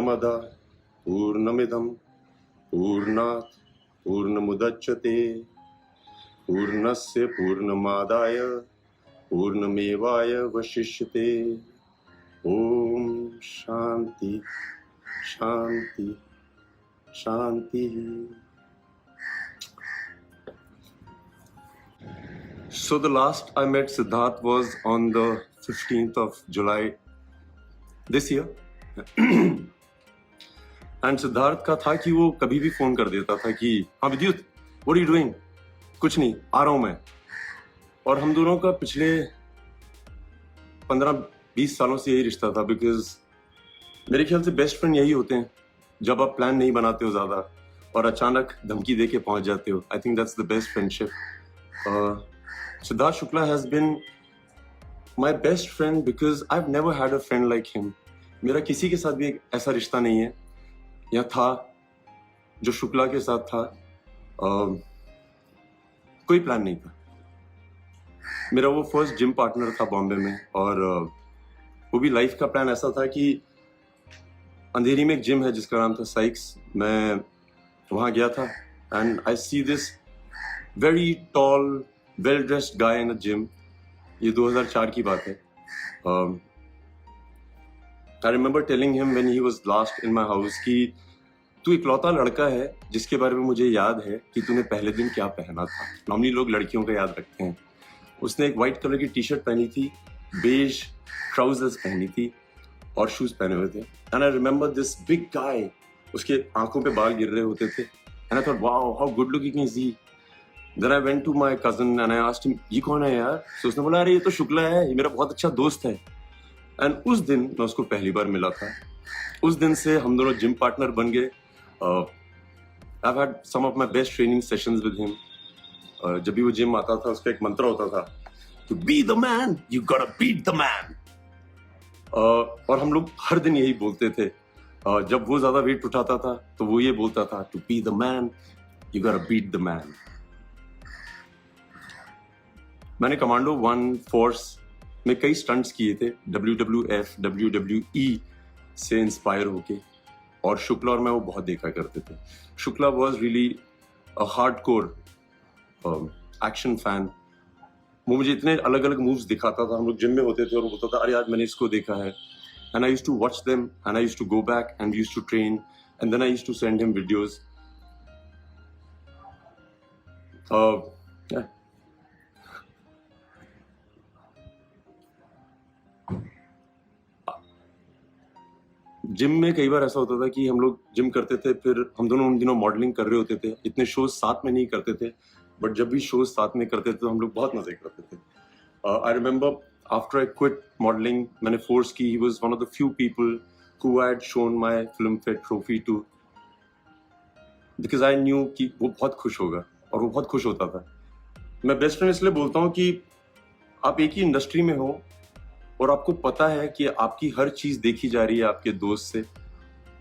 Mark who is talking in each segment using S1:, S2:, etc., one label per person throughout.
S1: पूर्णमदः पूर्णमिदं पूर्णात् पूर्णमुदच्यते पूर्णस्य पूर्णमादाय पूर्णमेवावशिष्यते। ओम शांति शांति शांति। So the last I met Siddharth was on the 15th of July this year. And Siddharth का था कि वो कभी भी फोन कर देता था कि हाँ विद्युत, व्हाट आर यू डूइंग? कुछ नहीं, आ रहा हूं मैं। और हम दोनों का पिछले 15-20 सालों से यही रिश्ता था, बिकॉज मेरे ख्याल से बेस्ट फ्रेंड यही होते हैं जब आप प्लान नहीं बनाते हो ज्यादा और अचानक धमकी दे के पहुंच जाते हो। I think that's the best friendship. Siddharth Shukla has been my best friend because I have never had a friend like him. मेरा किसी के साथ भी एक ऐसा रिश्ता नहीं है या था जो शुक्ला के साथ था। कोई प्लान नहीं था। मेरा वो फर्स्ट जिम पार्टनर था बॉम्बे में, और वो भी लाइफ का प्लान ऐसा था कि अंधेरी में एक जिम है जिसका नाम था साइक्स। मैं वहाँ गया था and I see this very tall well dressed guy in a gym. ये 2004 की बात है। I remember telling him when he was last in my house कि तू इकलौता लड़का है जिसके बारे में मुझे याद है कि तूने पहले दिन क्या पहना था। नॉर्मली लोग लड़कियों का याद रखते हैं। उसने एक वाइट कलर की टी शर्ट पहनी थी, बेज ट्राउजर्स पहनी थी और शूज पहने हुए थे। And I remember this big guy, उसके आंखों पे बाल गिर रहे होते थे। And I thought wow how good looking is he. Then I went to my cousin and I asked him ये कौन है यार? तो उसने बोला अरे ये तो शुक्ला है, ये मेरा बहुत अच्छा दोस्त है। एंड उस दिन मैं उसको पहली बार मिला था। उस दिन से हम दोनों जिम पार्टनर बन गए। I've had some of my best training sessions with him. जब भी वो जिम आता था उसका एक मंत्र होता था, To be the man, you gotta beat the man. और हम लोग हर दिन यही बोलते थे। जब वो ज्यादा वेट उठाता था तो वो ये बोलता था, To be the man, you gotta beat the man. मैंने कमांडो 1 फोर्स में कई स्टंट्स किए थे, WWF, WWE से इंस्पायर होके, और शुक्ला और मैं वो बहुत देखा करते थे। Shukla was really a hardcore action fan. वो मुझे इतने अलग अलग मूव्स दिखाता था। हम लोग जिम में होते थे और वो बोलता था अरे आज मैंने इसको देखा है। And I used to watch them and I used to go back and used to train and then I used to send him videos. Gym में कई बार ऐसा होता था कि हम लोग जिम करते थे, फिर हम दोनों उन दिनों मॉडलिंग कर रहे होते थे। इतने शोज साथ में नहीं करते थे, बट जब भी शोज साथ में करते थे तो हम लोग बहुत मजे करते थे। I remember after I quit modelling, मैंने फोर्स की, he was one of the few people who had shown my Filmfare trophy too, because I knew कि वो बहुत खुश होगा और वो बहुत खुश होता था। मैं बेस्ट फ्रेंड इसलिए बोलता हूँ कि आप एक ही इंडस्ट्री में हो और आपको पता है कि आपकी हर चीज देखी जा रही है आपके दोस्त से,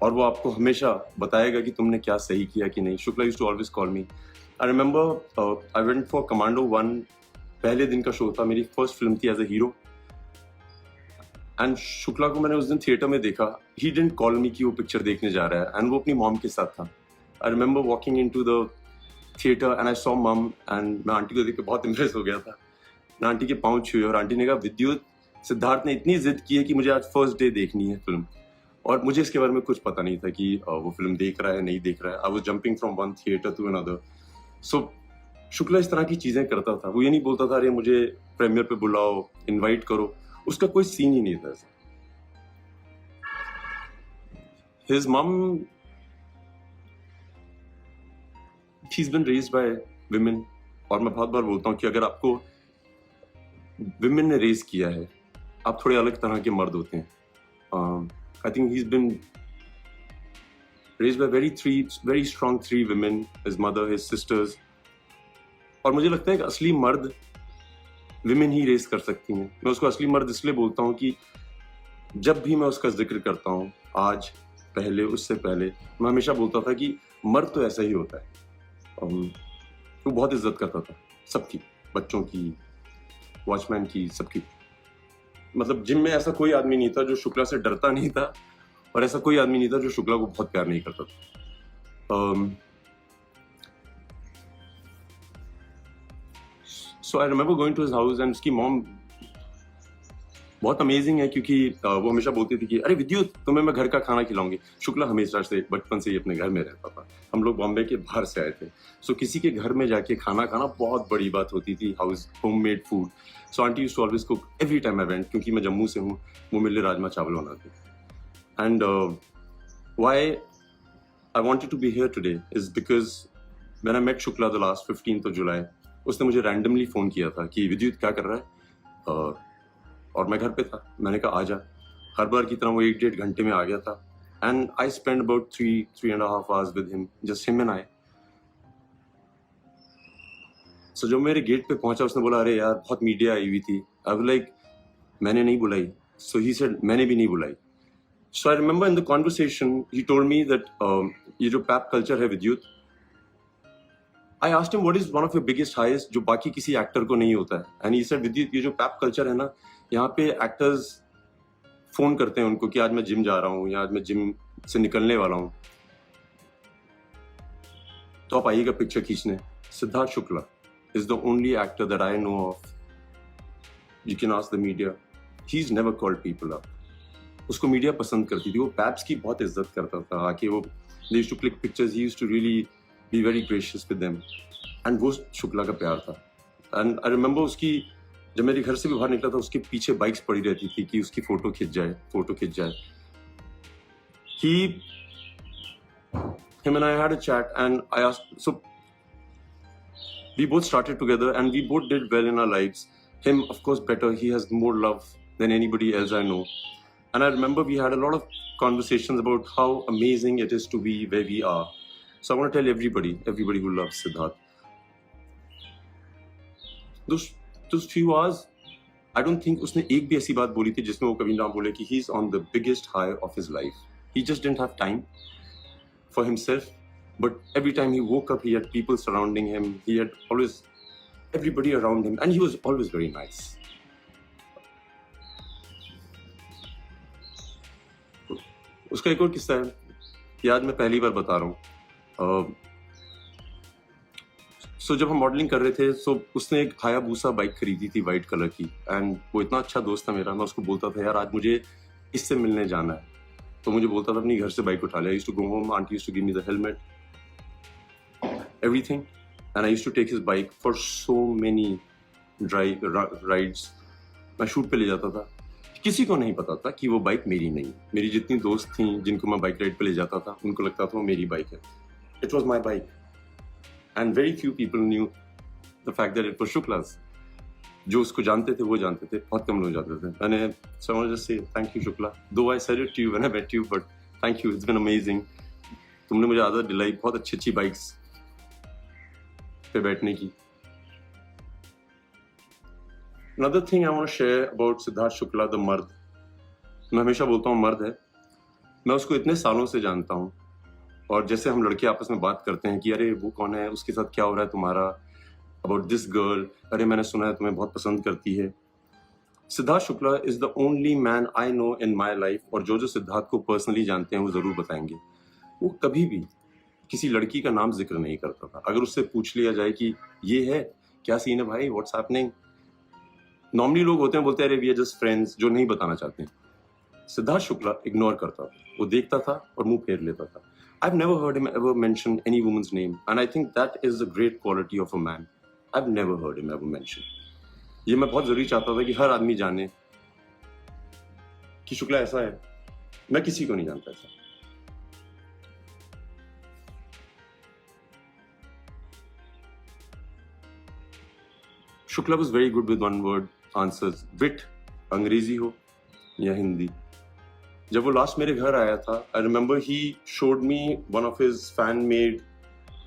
S1: और वो आपको हमेशा बताएगा कि तुमने क्या सही किया कि नहीं। Shukla used to always call me. I remember I went for Commando 1, पहले दिन का शो था, मेरी फर्स्ट फिल्म थी as a hero. And Shukla को मैंने उस दिन थिएटर में देखा। ही डिडंट कॉल मी कि वो पिक्चर देखने जा रहा है, एंड वो अपनी मॉम के साथ था। I remember walking into the theatre and I saw मम, एंड मैं आंटी को देख के बहुत इम्प्रेस हो गया था। मैं आंटी के पाँव छुए और आंटी ने कहा विद्युत, सिद्धार्थ ने इतनी जिद की है कि मुझे आज फर्स्ट डे देखनी है फिल्म। और मुझे इसके बारे में कुछ पता नहीं था कि वो फिल्म देख रहा है नहीं देख रहा है। I was jumping from one theatre to another. So Shukla इस तरह की चीजें करता था। वो ये नहीं बोलता था अरे मुझे प्रीमियर पे बुलाओ, इनवाइट करो। उसका कोई सीन ही नहीं था ऐसा। His mum, she's been raised by women. और मैं बहुत बार बोलता हूँ कि अगर आपको विमेन ने रेज किया है, आप थोड़े अलग तरह के मर्द होते हैं। I think he has been raised by very strong 3 women, his mother, his sisters। और मुझे लगता है कि असली मर्द विमेन ही रेज कर सकती हैं। मैं उसको असली मर्द इसलिए बोलता हूँ कि जब भी मैं उसका जिक्र करता हूँ, आज, पहले, उससे पहले, मैं हमेशा बोलता था कि मर्द तो ऐसा ही होता है। वो बहुत इज्जत करता था सबकी, बच्चों की, वॉचमैन की, सबकी। मतलब जिम में ऐसा कोई आदमी नहीं था जो शुक्ला से डरता नहीं था और ऐसा कोई आदमी नहीं था जो शुक्ला को बहुत प्यार नहीं करता था. So I remember going to his house and उसकी मॉम बहुत अमेजिंग है क्योंकि वो हमेशा बोलती थी कि अरे विद्युत तुम्हें मैं घर का खाना खिलाऊंगी. शुक्ला हमेशा से बचपन से ही अपने घर में रहता था. हम लोग बॉम्बे के बाहर से आए थे, सो किसी के घर में जाके खाना खाना बहुत बड़ी बात होती थी. House homemade food. So aunty used to always cook every time I went, क्योंकि मैं जम्मू से हूँ. वो मेरे लिए राजमा चावल बनाती. And why I wanted to be here today is because when I met Shukla the last 15th of July, उसने मुझे रैंडमली फोन किया था कि विद्युत क्या कर रहा है, और मैं घर पे था. मैंने कहा आजा. हर बार की तरह वो 1-1.5 घंटे में आ गया था. And I spend about 3.5 hours with him, just him and I. So जब मेरे गेट पे पहुंचा उसने बोला अरे यार बहुत मीडिया आई हुई थी. आई वाज लाइक मैंने नहीं बुलाई. सो ही सेड मैंने भी नहीं बुलाई. So I remember in the conversation he told me that ये जो पैप कल्चर है विद्युत, I asked him what is one of your biggest highs जो बाकी किसी एक्टर को नहीं होता है. And he said विद्युत ये जो पैप कल्चर है ना, यहाँ पे एक्टर्स फोन करते हैं उनको कि आज मैं जिम जा रहा हूँ या आज मैं जिम से निकलने वाला हूँ, तो आप आइएगा पिक्चर खींचने. Siddharth Shukla is the only actor that I know of. You can ask the media, he is never called people up. उसको मीडिया पसंद करती थी. वो पैप्स की बहुत इज्जत करता था. आके वो they used to click pictures. He used to really be very gracious with them. And वो शुक्ला का प्यार था. And I remember उसकी जब मेरे घर से भी बाहर निकला था उसके पीछे बाइक्स पड़ी रहती थी कि उसकी फोटो खिंच जाए. Him and I had a chat and I asked, so we both started together and we both did well in our lives. Him of course better, he has more love than anybody else I know. And I remember we had a lot of conversations about how amazing it is to be where we are. So I want to tell everybody who loves Siddharth, those few hours, I don't think उसने एक भी ऐसी बात बोली थी जिसमें वो कभी ना बोले कि he's on the biggest high of his life. He just didn't have time for himself, but every time he woke up, he had people surrounding him. He had always everybody around him, and he was always very nice. उसका एक और किस्सा है, ये आज मैं पहली बार बता रहा हूँ. सो जब हम मॉडलिंग कर रहे थे, सो उसने एक हायाबूसा बाइक खरीदी थी वाइट कलर की. एंड वो इतना अच्छा दोस्त था मेरा, मैं उसको बोलता था यार आज मुझे इससे मिलने जाना है, तो मुझे बोलता था अपनी घर से बाइक उठा ले. I used to go home, aunty used to give me the helmet, everything, and I used to take his bike for so many rides. मैं शूट पे ले जाता था. किसी को नहीं पता था कि वो बाइक मेरी नहीं. मेरी जितनी दोस्त थी जिनको मैं बाइक राइड पे ले जाता था, उनको लगता था वो मेरी बाइक है. It was my bike, and very few people knew the fact that it was Shukla's. जो उसको जानते थे वो जानते थे, बहुत कम लोग जानते थे. मैंने so I want to just say thank you Shukla. Though I said it to you when I met you, but thank you. It's been amazing. तुमने मुझे आदत दिलाई बहुत अच्छी बाइक्स पे बैठने की. Another thing I want to share about Siddharth Shukla, the मर्द. मैं हमेशा बोलता हूँ मर्द है. मैं उसको इतने सालों से जानता हूँ, और जैसे हम लड़के आपस में बात करते हैं कि अरे वो कौन है, उसके साथ क्या हो रहा है तुम्हारा, अबाउट दिस गर्ल, अरे मैंने सुना है तुम्हें बहुत पसंद करती है. Siddharth Shukla is the only man I know in my life, और जो सिद्धार्थ को पर्सनली जानते हैं वो जरूर बताएंगे, वो कभी भी किसी लड़की का नाम जिक्र नहीं करता था. अगर उससे पूछ लिया जाए कि ये है क्या सीन है भाई, व्हाट्स हैपनिंग, नॉर्मली लोग होते हैं बोलते हैं अरे वी आर जस्ट फ्रेंड्स, जो नहीं बताना चाहते हैं. सिद्धार्थ शुक्ला इग्नोर करता था. वो देखता था और मुंह फेर लेता था. I've never heard him ever mention any woman's name, and I think that is a great quality of a man. I've never heard him ever mention. ये मैं बहुत जरूरी चाहता था कि हर आदमी जाने कि शुक्ला ऐसा है. मैं किसी को नहीं जानता ऐसा. Shukla was very good with one word answers. Wit, अंग्रेजी हो या हिंदी. जब वो लास्ट मेरे घर आया था, आई remember he showed me one of his fan made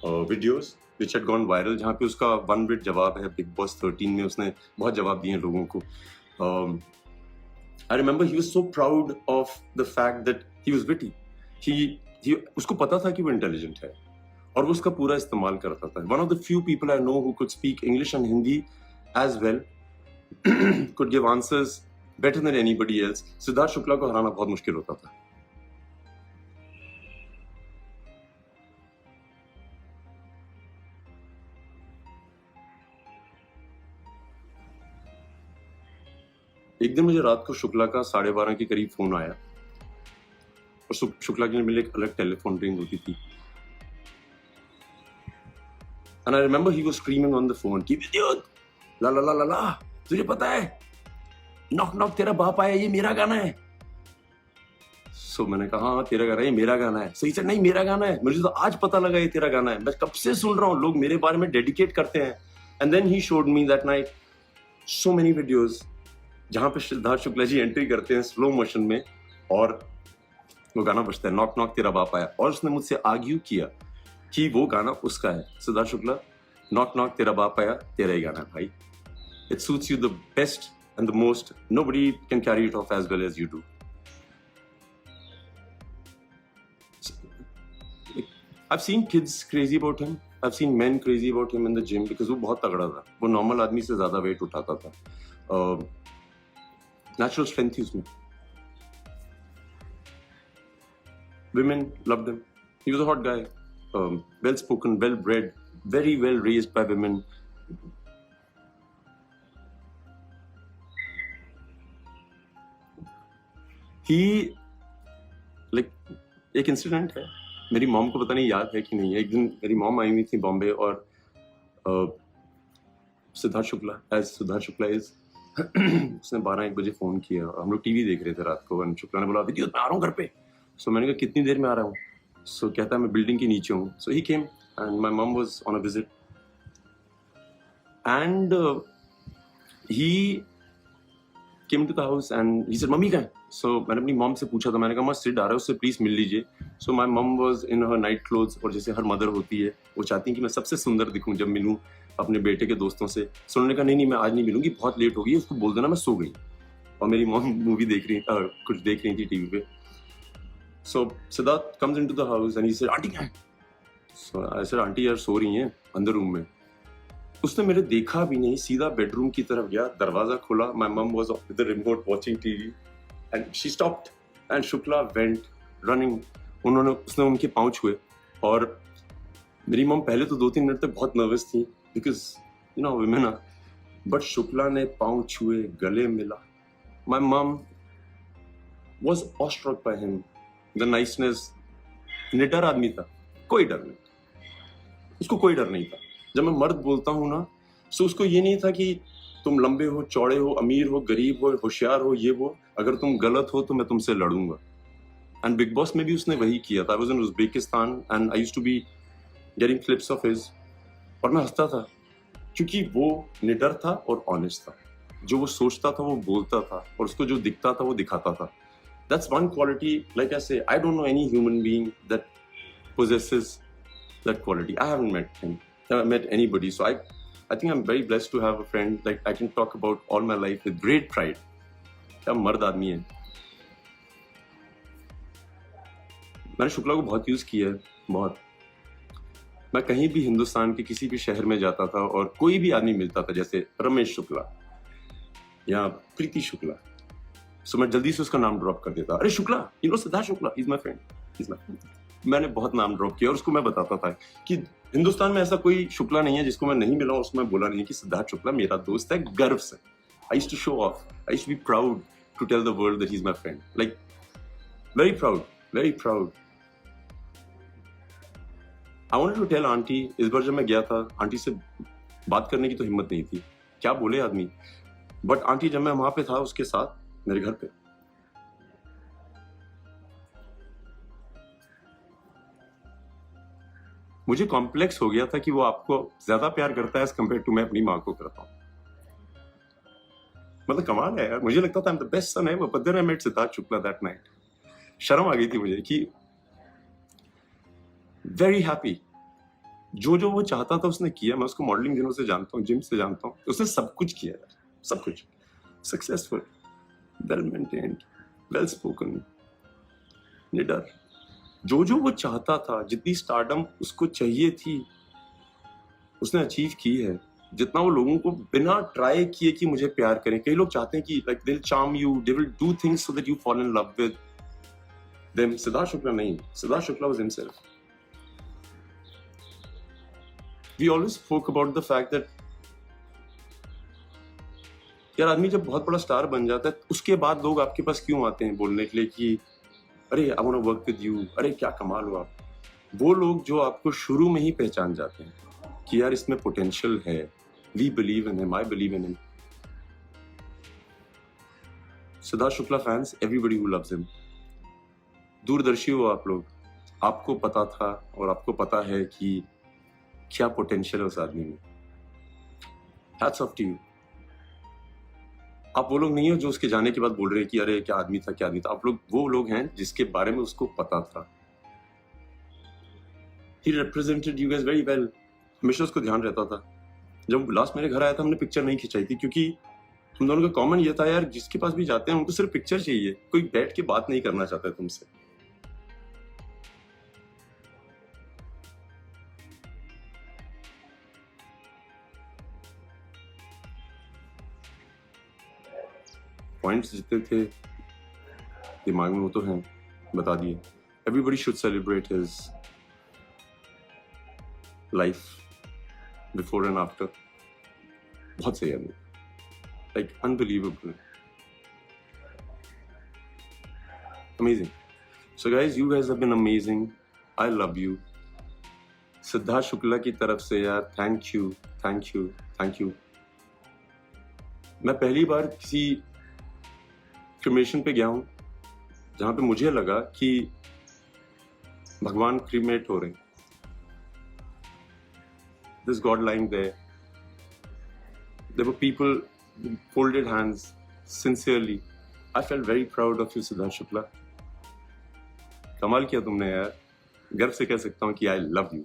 S1: videos which had gone viral, जहाँ पे उसका 1 मिनट जवाब है बिग बॉस 13 में. उसने बहुत जवाब दिए लोगों को. I remember he was so proud of the fact that he was witty. He उसको पता था कि वो इंटेलिजेंट है और वो उसका पूरा इस्तेमाल करता था. One of the few people I know who could speak English and Hindi as well, could give answers better than anybody else. Siddharth Shukla को हराना बहुत मुश्किल होता था. एक दिन मुझे रात को शुक्ला का 12:30 के करीब फोन आया और शुक्ला के लिए मेरे एक अलग टेलीफोन रिंग होती थी। And I remember he was screaming on the phone, "Keep it dude! ला ला ला ला ला, तुझे पता है नॉक नॉक तेरा बाप आया, ये मेरा गाना है।" सो मैंने कहा हाँ तेरा गाना है, ये मेरा गाना है। सही से नहीं मेरा गाना है, मुझे तो आज पता लगा ये तेरा गाना है, मैं कब से सुन रहा हूँ, लोग मेरे बारे में डेडिकेट करते हैं। And then he showed me that night so many videos जहाँ पे सिद्धार्थ शुक्ला जी एंट्री करते हैं स्लो मोशन में और वो गाना बजता है, नॉक नॉक तेरा बाप आया। और उसने मुझसे आर्ग्यू किया कि वो गाना उसका है। सिद्धार्थ शुक्ला, नॉक नॉक तेरा बाप आया तेरा ही गाना है भाई, it suits you the best and the most, nobody can carry it off as well as you do. I've seen kids crazy about him. I've seen men crazy about him in the gym because वो बहुत तगड़ा था, वो normal आदमी से ज्यादा wait उठाता था, नेचुरल स्ट्रेंथ थी उसमें। Women loved him. He was a hot guy, well spoken, well bred, very well raised by women. He like एक इंसिडेंट है, मेरी मॉम को पता नहीं याद है कि नहीं है। एक दिन मेरी मॉम आई हुई थी बॉम्बे और सिद्धार्थ शुक्ला इज उसने 12-1 बजे फोन किया। हम लोग टीवी देख रहे थे रात को, शुक्ला ने बोला विद्युत मैं आ रहा हूँ घर पे। सो मैंने कहा कितनी देर में आ रहा हूँ? सो कहता है मैं बिल्डिंग के नीचे हूँ। So he came and my mom was on a visit and he came to the house and he said mummy कहाँ है? सो मैंने अपनी मॉम से पूछा था, मैंने कहा सिड आ रहा है, उससे प्लीज मिल लीजिए। So my mom was in her night clothes, और जैसे हर मदर होती है वो चाहती है कि मैं सबसे सुंदर दिखूं जब मिलूं अपने बेटे के दोस्तों से। सो उन्होंने कहा नहीं मैं आज नहीं मिलूंगी, बहुत लेट हो गई, उसको बोल देना मैं सो गई। और मेरी मॉम मूवी देख रही कुछ देख रही थी टीवी पे। So Siddharth comes into the house and he said aunty कहाँ है? सो आई सेड आंटी यार सो रही हैं अंदर रूम में। उसने मेरे देखा भी नहीं, सीधा बेडरूम की तरफ गया, दरवाजा खोला, my mom was with the remote watching TV and she stopped and Shukla went running. उसने उनके पाँव छुए और मेरी मॉम पहले तो 2-3 मिनट तक बहुत नर्वस थी because you know women are, but Shukla ने पाँव छुए, गले मिला। My mom was awestruck by him, the niceness. निडर आदमी था, कोई डर नहीं, उसको कोई डर नहीं था। जब मैं मर्द बोलता हूँ ना, सो उसको ये नहीं था कि तुम लंबे हो, चौड़े हो, अमीर हो, गरीब हो, होशियार हो, ये वो, अगर तुम गलत हो तो मैं तुमसे लड़ूंगा। एंड बिग बॉस में भी उसने वही किया था। I was in Uzbekistan and I used to be getting clips of his, और मैं हंसता था क्योंकि वो निडर था और ऑनेस्ट था। जो वो सोचता था वो बोलता था, और उसको जो दिखता था वो दिखाता था। That's one quality, like I say, I don't know any human being that possesses that quality. I haven't met him, haven't met anybody, so I think I'm very blessed to have a friend like I can talk about all my life with great pride. क्या मर्द आदमी है। मैंने शुक्ला को बहुत use किया है, बहुत। मैं कहीं भी हिंदुस्तान के किसी भी शहर में जाता था और कोई भी आदमी मिलता था, जैसे रमेश शुक्ला या प्रीति शुक्ला, सो मैं जल्दी से उसका नाम ड्रॉप कर देता। अरे Shukla, you know Siddharth Shukla, he is my friend. मैंने बहुत नाम ड्रॉप किया और उसको मैं बताता था कि हिंदुस्तान में ऐसा कोई शुक्ला नहीं है जिसको मैं नहीं मिला, उसमें बोला नहीं कि सिद्धार्थ शुक्ला मेरा दोस्त है, गर्व से। I used to show off, I used to be proud to tell the world that he is my friend, like very proud, very proud. I wanted to tell aunty, इस बार जब मैं गया था, आंटी से बात करने की तो हिम्मत नहीं थी, क्या बोले आदमी, बट आंटी जब मैं वहां पे था उसके साथ मेरे घर पे, मुझे कॉम्प्लेक्स हो गया था कि वो आपको ज्यादा प्यार करता है एज कम्पेयर टू मैं अपनी माँ को करता हूँ। मतलब कमाल है यार, मुझे लगता था I am the best son ever, but then I met Siddharth Shukla that night. शर्म आ गई थी मुझे कि वेरी हैप्पी, जो वो चाहता था उसने किया। मैं उसको मॉडलिंग दिनों से जानता हूँ, जिम से जानता हूँ, उसने सब कुछ किया यार, सब कुछ। Successful, well maintained, well spoken, निडर, जो वो चाहता था, जितनी स्टारडम उसको चाहिए थी उसने अचीव की है। जितना वो लोगों को बिना ट्राई किए कि मुझे प्यार करें, कई लोग चाहते हैं कि like they will charm you, they will do things so that you fall in love with them. Siddharth Shukla नहीं, Siddharth Shukla was himself. We always spoke about the fact that यार आदमी जब बहुत बड़ा स्टार बन जाता है उसके बाद लोग आपके पास क्यों आते हैं बोलने के लिए कि अरे I want to work with you, अरे क्या कमाल हो आप। वो लोग जो आपको शुरू में ही पहचान जाते हैं कि यार इसमें पोटेंशियल है, we believe in him, I believe in him. Siddharth Shukla fans, everybody who loves him, दूरदर्शी हो आप लोग, आपको पता था और आपको पता है कि क्या पोटेंशियल है उस आदमी में। Hats off to you. आप वो लोग नहीं हो जो उसके जाने के बाद बोल रहे हैं कि अरे क्या आदमी था, क्या आदमी था। आप लोग वो लोग हैं जिसके बारे में उसको पता था। He represented you guys very well. हमेशा उसको ध्यान रहता था। जब लास्ट मेरे घर आया था हमने पिक्चर नहीं खिंचाई थी क्योंकि हम दोनों का कॉमन ये था यार जिसके पास भी जाते हैं उनको सिर्फ पिक्चर चाहिए, कोई बैठ के बात नहीं करना चाहता है तुमसे। पॉइंट्स जितने थे दिमाग में वो तो हैं, बता दिए। Everybody should celebrate his life before and after. बहुत सही आदमी, like unbelievable, amazing. So guys, you guys have been amazing, I love you. Siddharth Shukla की तरफ से यार thank you, thank you, thank you. मैं पहली बार किसी क्रिमेशन पे गया हूं जहां पे मुझे लगा कि भगवान क्रीमेट हो रहे हैं। This God lying there. There were people who folded hands sincerely. I felt very proud of you, Siddharth Shukla. कमाल किया तुमने यार, गर्व से कह सकता हूँ कि I love you.